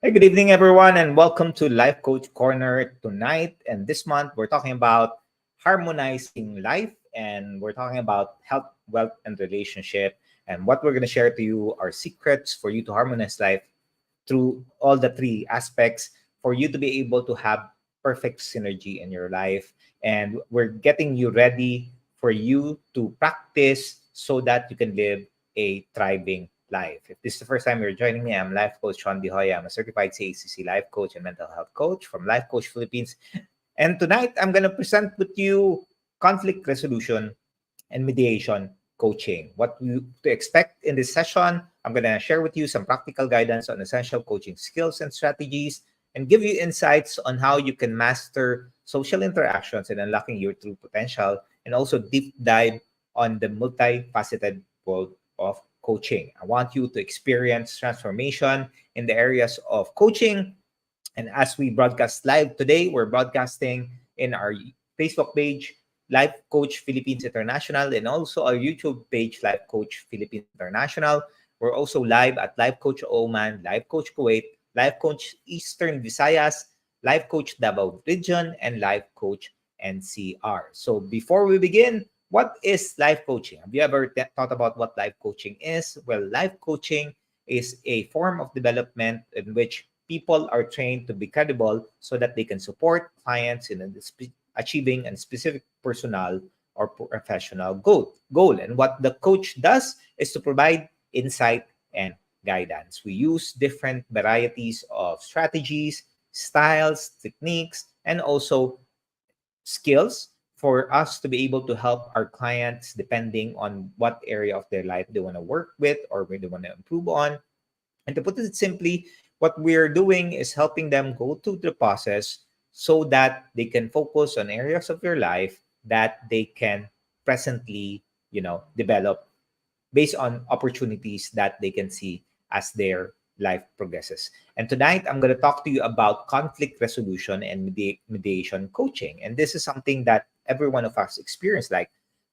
Hey, good evening, everyone, and welcome to Life Coach Corner tonight. And this month, we're talking about harmonizing life, and we're talking about health, wealth, and relationship. And what we're going to share to you are secrets for you to harmonize life through all the three aspects for you to be able to have perfect synergy in your life. And we're getting you ready for you to practice so that you can live a thriving life. If this is the first time you're joining me, I'm Life Coach Sean Dihoya. I'm a certified CACC life coach and mental health coach from Life Coach Philippines. And tonight, I'm going to present with you conflict resolution and mediation coaching. What you to expect in this session, I'm going to share with you some practical guidance on essential coaching skills and strategies and give you insights on how you can master social interactions and unlocking your true potential, and also deep dive on the multifaceted world of coaching. I want you to experience transformation in the areas of coaching. And as we broadcast live today, we're broadcasting in our Facebook page, Life Coach Philippines International, and also our YouTube page, Life Coach Philippines International. We're also live at Life Coach Oman, Life Coach Kuwait, Life Coach Eastern Visayas, Life Coach Davao Region, and Life Coach NCR. So before we begin, what is life coaching? Have you ever thought about what life coaching is? Well, life coaching is a form of development in which people are trained to be credible so that they can support clients in achieving a specific personal or professional goal. And what the coach does is to provide insight and guidance. We use different varieties of strategies, styles, techniques, and also skills for us to be able to help our clients depending on what area of their life they want to work with or where they want to improve on. And to put it simply, what we're doing is helping them go through the process so that they can focus on areas of their life that they can presently, develop based on opportunities that they can see as their life progresses. And tonight, I'm going to talk to you about conflict resolution and mediation coaching. And this is something that every one of us experience.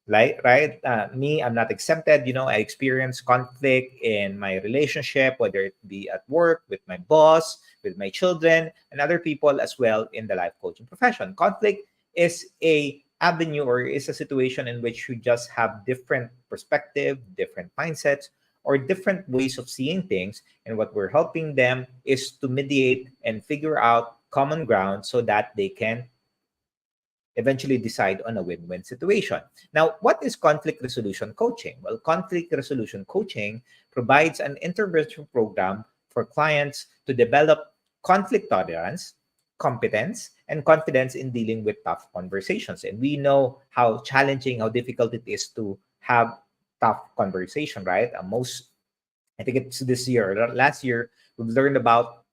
Right? Me, I'm not exempted. I experience conflict in my relationship, whether it be at work, with my boss, with my children, and other people as well in the life coaching profession. Conflict is a avenue or is a situation in which you just have different perspective, different mindsets, or different ways of seeing things. And what we're helping them is to mediate and figure out common ground so that they can eventually decide on a win-win situation. Now, what is conflict resolution coaching? Well, conflict resolution coaching provides an intervention program for clients to develop conflict tolerance, competence, and confidence in dealing with tough conversations. And we know how challenging, how difficult it is to have tough conversation, right? I think it's this year, last year, we've learned about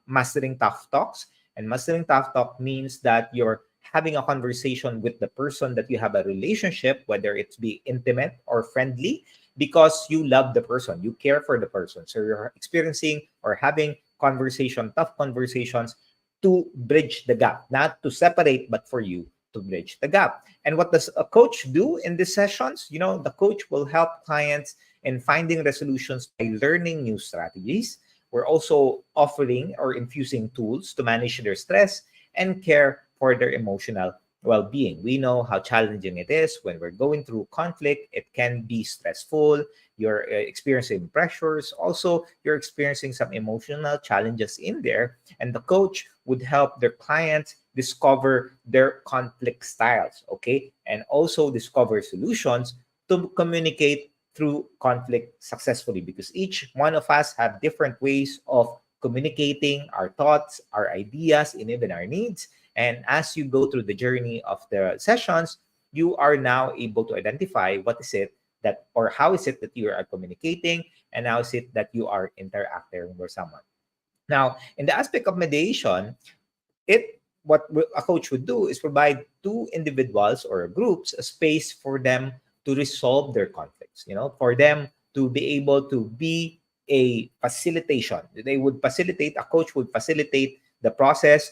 mastering tough talks. And mastering tough talk means that you're having a conversation with the person that you have a relationship, whether it's be intimate or friendly, because you love the person, you care for the person. So you're experiencing or having tough conversations to bridge the gap, not to separate, but for you to bridge the gap. And what does a coach do in these sessions? The coach will help clients in finding resolutions by learning new strategies. We're also offering or infusing tools to manage their stress and care for their emotional well-being. We know how challenging it is when we're going through conflict. It can be stressful. You're experiencing pressures. Also, you're experiencing some emotional challenges in there. And the coach would help their clients discover their conflict styles, okay? And also discover solutions to communicate through conflict successfully, because each one of us have different ways of communicating our thoughts, our ideas, and even our needs. And as you go through the journey of the sessions, you are now able to identify what is it that, or how is it that you are communicating, and how is it that you are interacting with someone. Now, in the aspect of mediation, a coach would do is provide two individuals or groups a space for them to resolve their conflicts, for them to be able to be a facilitation. A coach would facilitate the process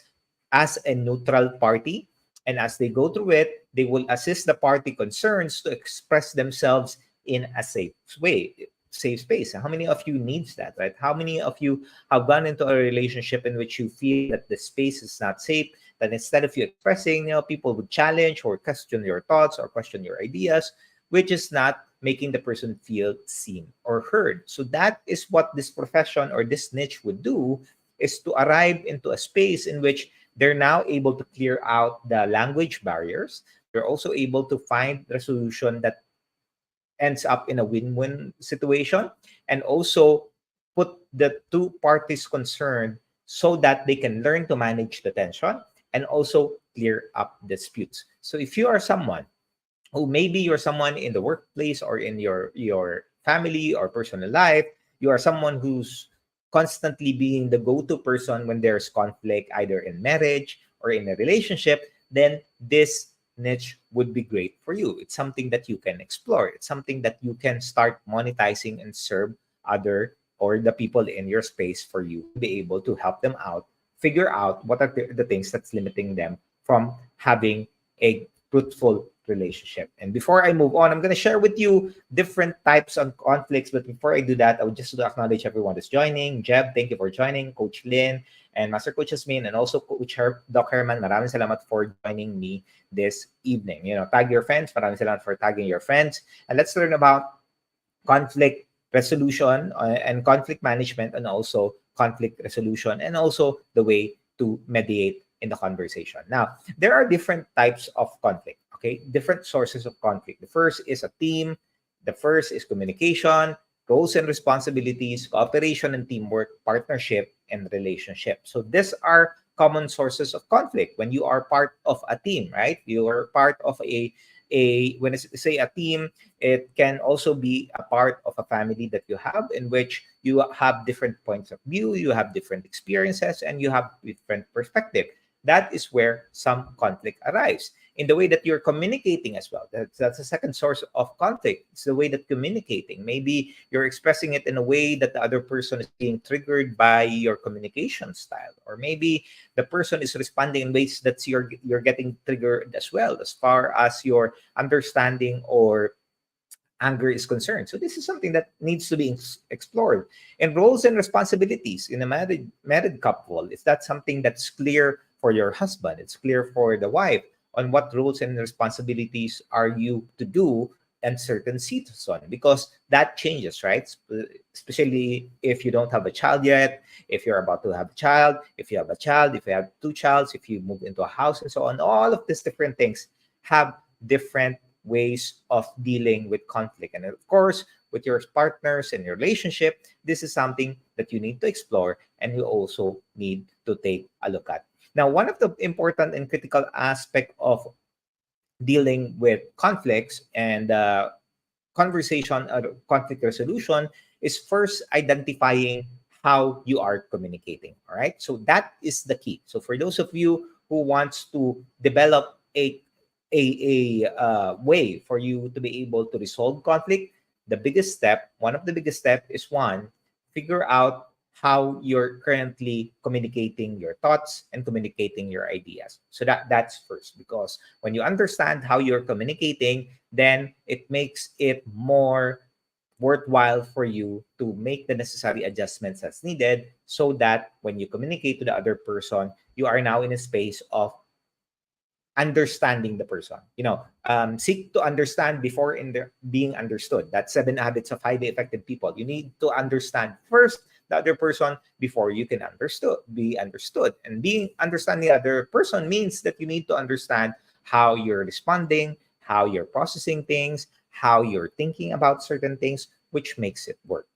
as a neutral party. And as they go through it, they will assist the party concerns to express themselves in a safe way. safe space. How many of you needs that, right? How many of you have gone into a relationship in which you feel that the space is not safe, that instead of you expressing, people would challenge or question your thoughts or question your ideas, which is not making the person feel seen or heard. So that is what this profession or this niche would do, is to arrive into a space in which they're now able to clear out the language barriers. They're also able to find resolution that ends up in a win-win situation, and also put the two parties concerned so that they can learn to manage the tension and also clear up disputes. So if you are someone who, maybe you're someone in the workplace or in your family or personal life, you are someone who's constantly being the go-to person when there's conflict, either in marriage or in a relationship, then this niche would be great for you. It's something that you can explore. It's something that you can start monetizing and serve other or the people in your space for you to be able to help them out, figure out what are the things that's limiting them from having a fruitful relationship. And before I move on, I'm going to share with you different types of conflicts. But before I do that, I would just acknowledge everyone that's joining. Jeb, thank you for joining. Coach Lynn and Master Coach Jasmine, and also Coach Doc Herman, maraming salamat for joining me this evening. Tag your friends. Maraming salamat for tagging your friends. And let's learn about conflict resolution and conflict management, and also conflict resolution, and also the way to mediate in the conversation. Now, there are different types of conflict, okay? Different sources of conflict. The first is a team. The first is communication, roles and responsibilities, cooperation and teamwork, partnership, and relationship. So these are common sources of conflict when you are part of a team, right? You are part of a when I say a team, it can also be a part of a family that you have, in which you have different points of view, you have different experiences, and you have different perspective. That is where some conflict arrives in the way that you're communicating as well. That's a second source of conflict. It's the way that communicating. Maybe you're expressing it in a way that the other person is being triggered by your communication style, or maybe the person is responding in ways that you're getting triggered as well, as far as your understanding or anger is concerned. So this is something that needs to be explored. And roles and responsibilities in a married couple, is that something that's clear for your husband? It's clear for the wife on what roles and responsibilities are you to do in certain season, because that changes, right? Especially if you don't have a child yet, if you're about to have a child, if you have a child, if you have two childs, if you move into a house, and so on. All of these different things have different ways of dealing with conflict. And of course, with your partners and your relationship, this is something that you need to explore and you also need to take a look at. Now, one of the important and critical aspect of dealing with conflicts and conversation or conflict resolution is first identifying how you are communicating. All right, so that is the key. So for those of you who wants to develop a way for you to be able to resolve conflict, the biggest step, one of the biggest step, is one, figure out how you're currently communicating your thoughts and communicating your ideas. So that's first, because when you understand how you're communicating, then it makes it more worthwhile for you to make the necessary adjustments as needed, so that when you communicate to the other person, you are now in a space of understanding the person. Seek to understand before being understood. That's 7 habits of highly effective people. You need to understand first the other person before you can be understood. And being understanding the other person means that you need to understand how you're responding, how you're processing things, how you're thinking about certain things, which makes it work.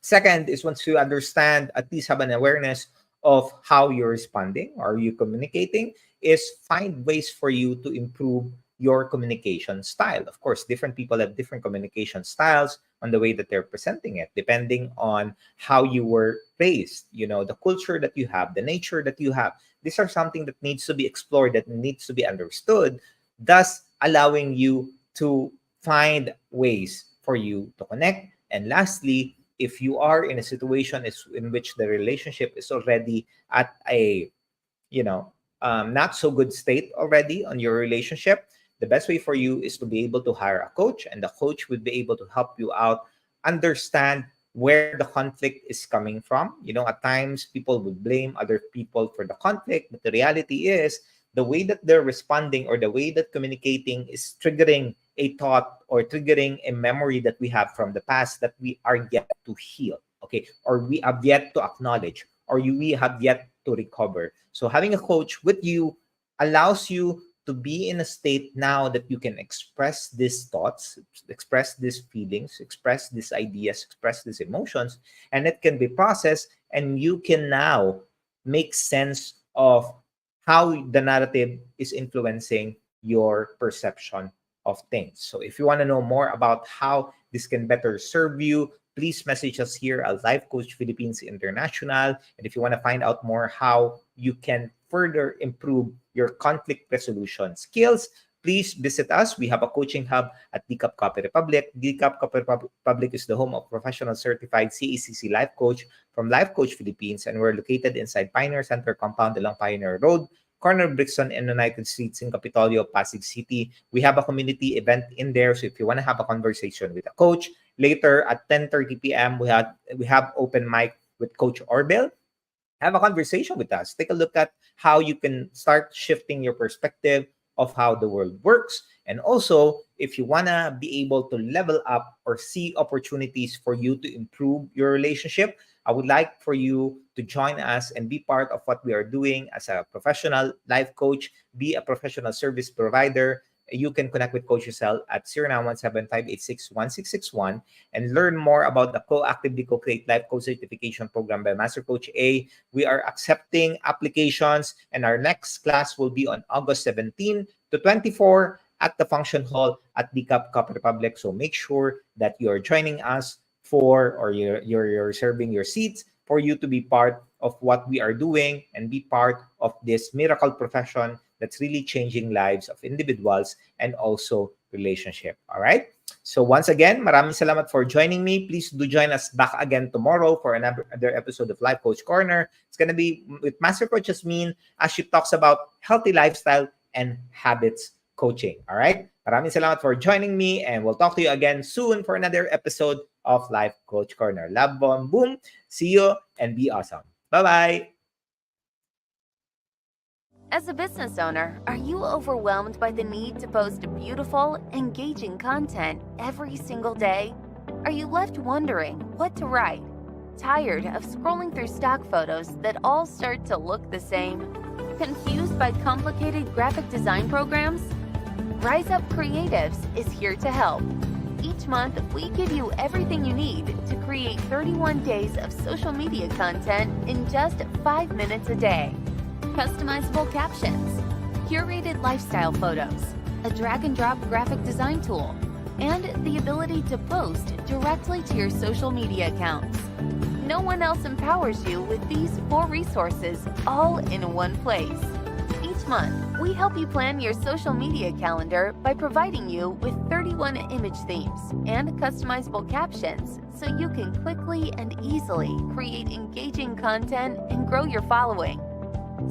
Second is, once you understand, at least have an awareness of how you're responding or you communicating, is find ways for you to improve your communication style. Of course, different people have different communication styles on the way that they're presenting it, depending on how you were raised, the culture that you have, the nature that you have. These are something that needs to be explored, that needs to be understood, thus allowing you to find ways for you to connect. And lastly, if you are in a situation in which the relationship is already at a not so good state already on your relationship, the best way for you is to be able to hire a coach, and the coach would be able to help you out understand where the conflict is coming from. At times people would blame other people for the conflict, but the reality is the way that they're responding or the way that communicating is triggering a thought or triggering a memory that we have from the past that we are yet to heal, okay, or we have yet to acknowledge, or we have yet to recover. So having a coach with you allows you to be in a state now that you can express these thoughts, express these feelings, express these ideas, express these emotions, and it can be processed, and you can now make sense of how the narrative is influencing your perception of things. So if you want to know more about how this can better serve you, please message us here at Life Coach Philippines International. And if you want to find out more how you can further improve your conflict resolution skills, please visit us. We have a coaching hub at DCAP Copy Republic. DCAP Copy Republic is the home of professional certified CACC life coach from Life Coach Philippines, and we're located inside Pioneer Center compound along Pioneer Road, corner of Brixton and United Streets in Capitolio, Pasig City. We have a community event in there, so if you want to have a conversation with a coach, later at 10:30 p.m., we have open mic with Coach Orbel. Have a conversation with us. Take a look at how you can start shifting your perspective of how the world works. And also, if you want to be able to level up or see opportunities for you to improve your relationship, I would like for you to join us and be part of what we are doing as a professional life coach, be a professional service provider. You can connect with Coach Giselle at 0917-586-1661 and learn more about the Coactively Co-Create Life Coach Certification Program by Master Coach A. We are accepting applications, and our next class will be on August 17 to 24 at the function hall at DCAP Cup Republic. So make sure that you are joining us or you're reserving your seats for you to be part of what we are doing and be part of this miracle profession that's really changing lives of individuals and also relationship. All right. So once again, maraming salamat for joining me. Please do join us back again tomorrow for another episode of Life Coach Corner. It's going to be with Master Coach Jasmine as she talks about healthy lifestyle and habits coaching. All right. Maraming salamat for joining me, and we'll talk to you again soon for another episode of Life Coach Corner. Love bomb boom. See you and be awesome. Bye-bye. As a business owner, are you overwhelmed by the need to post beautiful, engaging content every single day? Are you left wondering what to write? Tired of scrolling through stock photos that all start to look the same? Confused by complicated graphic design programs? Rise Up Creatives is here to help. Each month, we give you everything you need to create 31 days of social media content in just 5 minutes a day. Customizable captions, curated lifestyle photos, a drag-and-drop graphic design tool, and the ability to post directly to your social media accounts. No one else empowers you with these 4 resources all in one place. Each month, we help you plan your social media calendar by providing you with 31 image themes and customizable captions so you can quickly and easily create engaging content and grow your following.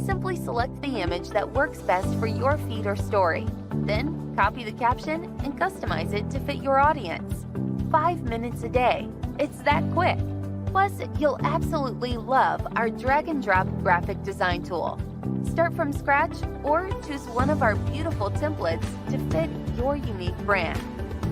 Simply select the image that works best for your feed or story. Then, copy the caption and customize it to fit your audience. 5 minutes a day. It's that quick. Plus, you'll absolutely love our drag-and-drop graphic design tool. Start from scratch or choose one of our beautiful templates to fit your unique brand.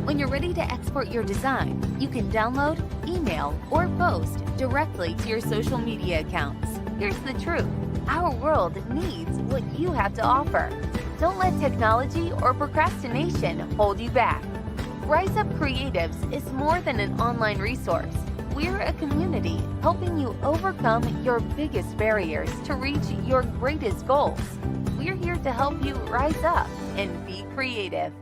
When you're ready to export your design, you can download, email, or post directly to your social media accounts. Here's the truth. Our world needs what you have to offer. Don't let technology or procrastination hold you back. Rise Up Creatives is more than an online resource. We're a community helping you overcome your biggest barriers to reach your greatest goals. We're here to help you rise up and be creative.